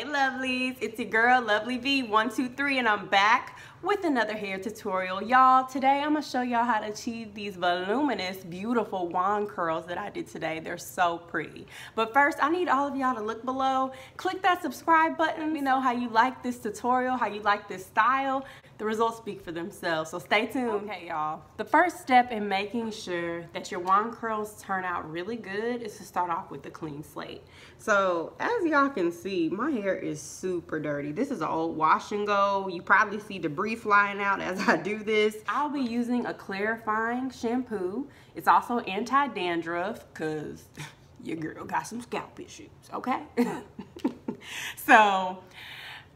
lovelies, it's your girl Lovely V123 and I'm back with another hair tutorial. Y'all, today I'm gonna show y'all how to achieve these voluminous, beautiful wand curls that I did today. They're so pretty. But first, I need all of y'all to look below, click that subscribe button. Let me know how you like this tutorial, how you like this style. The results speak for themselves, so stay tuned. Okay, y'all. The first step in making sure that your wand curls turn out really good is to start off with a clean slate. So, as y'all can see, my hair is super dirty. This is an old wash and go. You probably see debris flying out as I do this. I'll be using a clarifying shampoo. It's also anti-dandruff, because your girl got some scalp issues, okay? So,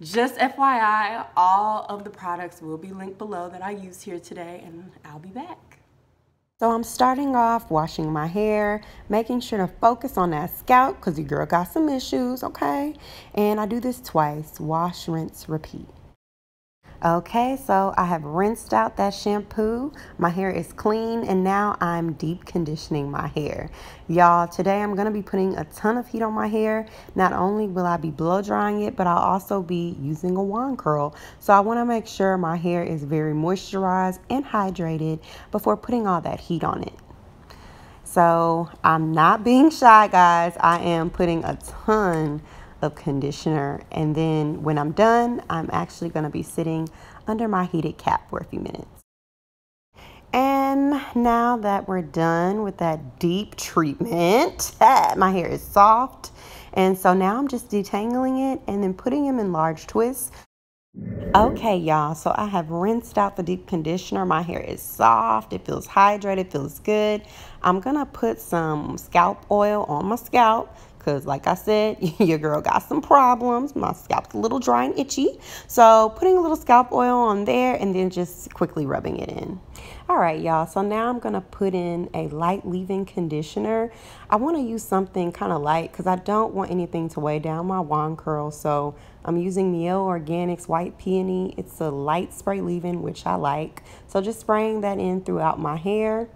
just FYI, all of the products will be linked below that I used here today, and I'll be back. So I'm starting off washing my hair, making sure to focus on that scalp because your girl got some issues, okay? And I do this twice, wash, rinse, repeat. Okay, so I have rinsed out that shampoo. My hair is clean and now I'm deep conditioning my hair. Y'all, today I'm going to be putting a ton of heat on my hair. Not only will I be blow drying it, but I'll also be using a wand curl. So I want to make sure my hair is very moisturized and hydrated before putting all that heat on it. So I'm not being shy, guys. I am putting a ton of conditioner, and then when I'm done, I'm actually going to be sitting under my heated cap for a few minutes. And now that we're done with that deep treatment, my hair is soft, and so now I'm just detangling it and then putting them in large twists. Okay, y'all, so I have rinsed out the deep conditioner. My hair is soft, it feels hydrated, feels good. I'm gonna put some scalp oil on my scalp because, like I said, your girl got some problems. My scalp's a little dry and itchy. So putting a little scalp oil on there and then just quickly rubbing it in. All right, y'all, so now I'm gonna put in a light leave-in conditioner. I wanna use something kind of light because I don't want anything to weigh down my wand curls. So I'm using Miel Organics White Peony. It's a light spray leave-in, which I like. So just spraying that in throughout my hair.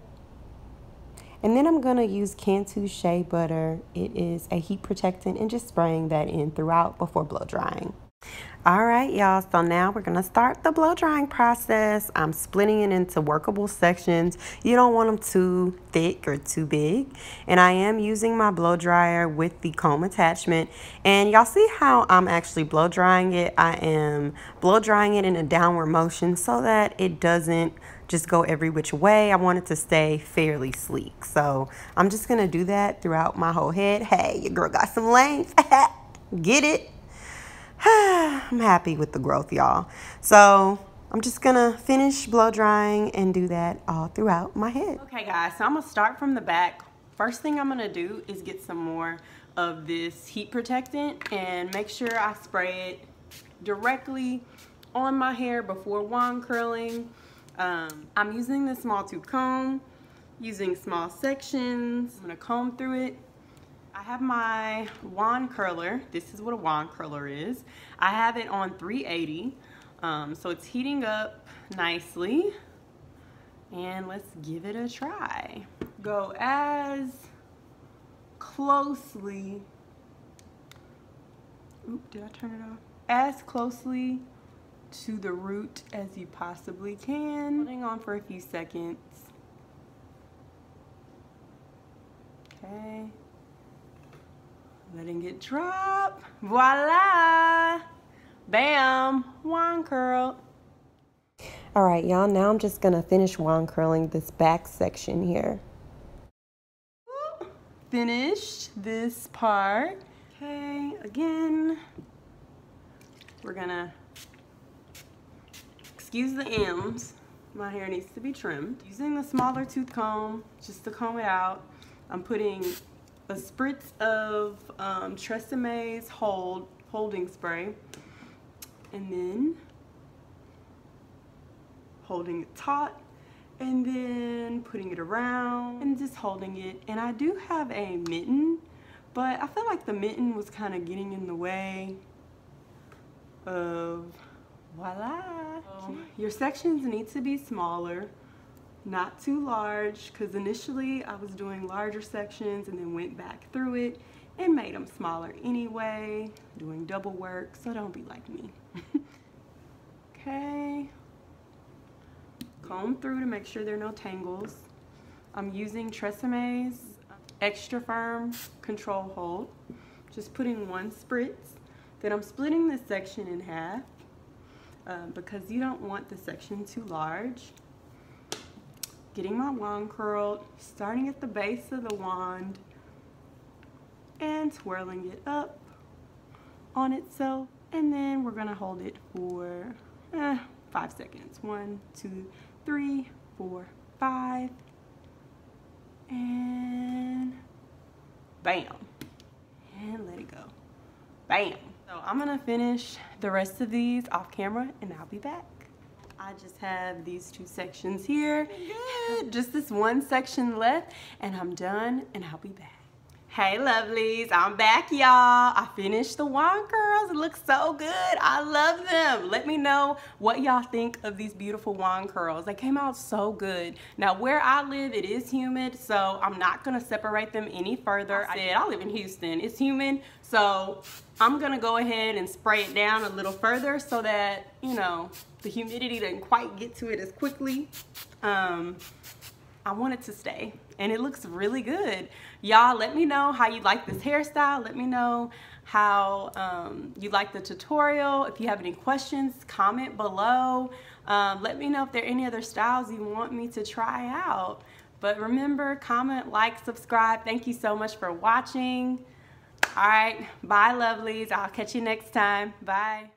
And then I'm going to use Cantu Shea Butter. It is a heat protectant, and just spraying that in throughout before blow drying. All right, y'all, so now we're going to start the blow drying process. I'm splitting it into workable sections. You don't want them too thick or too big. And I am using my blow dryer with the comb attachment. And y'all see how I'm actually blow drying it? I am blow drying it in a downward motion so that it doesn't just go every which way. I want it to stay fairly sleek. So I'm just going to do that throughout my whole head. Hey, your girl got some length. Get it? I'm happy with the growth, y'all. So I'm just gonna finish blow drying and do that all throughout my head. Okay, guys, so I'm gonna start from the back. First thing I'm gonna do is get some more of this heat protectant and make sure I spray it directly on my hair before wand curling. I'm using the small tooth comb, using small sections. I'm gonna comb through it. I have my wand curler. This is what a wand curler is. I have it on 380, so it's heating up nicely. And let's give it a try. Go as closely, oop, did I turn it off? As closely to the root as you possibly can. Holding on for a few seconds. Okay. Letting it drop. Voila! Bam! Wand curl. All right, y'all, now I'm just gonna finish wand curling this back section here. Finished this part. Okay, again, we're gonna, excuse the M's, my hair needs to be trimmed. Using the smaller tooth comb, just to comb it out, I'm putting a spritz of Treseme's holding spray, and then holding it taut, and then putting it around and just holding it. And I do have a mitten, but I feel like the mitten was kind of getting in the way of voila. Your sections need to be smaller. not too large, because initially I was doing larger sections and then went back through it and made them smaller anyway, doing double work, so don't be like me. Okay, comb through to make sure there are no tangles. I'm using Treseme's Extra Firm Control Hold, just putting one spritz. Then I'm splitting this section in half because you don't want the section too large. Getting my wand curled, starting at the base of the wand and twirling it up on itself, and then we're gonna hold it for 5 seconds. 1, 2, 3, 4, 5, and bam, and let it go. Bam. So I'm gonna finish the rest of these off camera and I'll be back. I just have these 2 sections here. Good. Just this one section left and I'm done and I'll be back. Hey lovelies, I'm back y'all. I finished the Wandcurls. It looks so good. I love them. Let me know what y'all think of these beautiful Wandcurls. They came out so good. Now where I live, it is humid, so I'm not gonna separate them any further. I live in Houston. It's humid, so I'm gonna go ahead and spray it down a little further so that, you know, the humidity doesn't quite get to it as quickly. I want it to stay and it looks really good. Y'all let me know how you like this hairstyle. Let me know how you like the tutorial. If you have any questions, comment below. Let me know if there are any other styles you want me to try out. But remember, comment, like, subscribe. Thank you so much for watching. All right, bye lovelies. I'll catch you next time. Bye.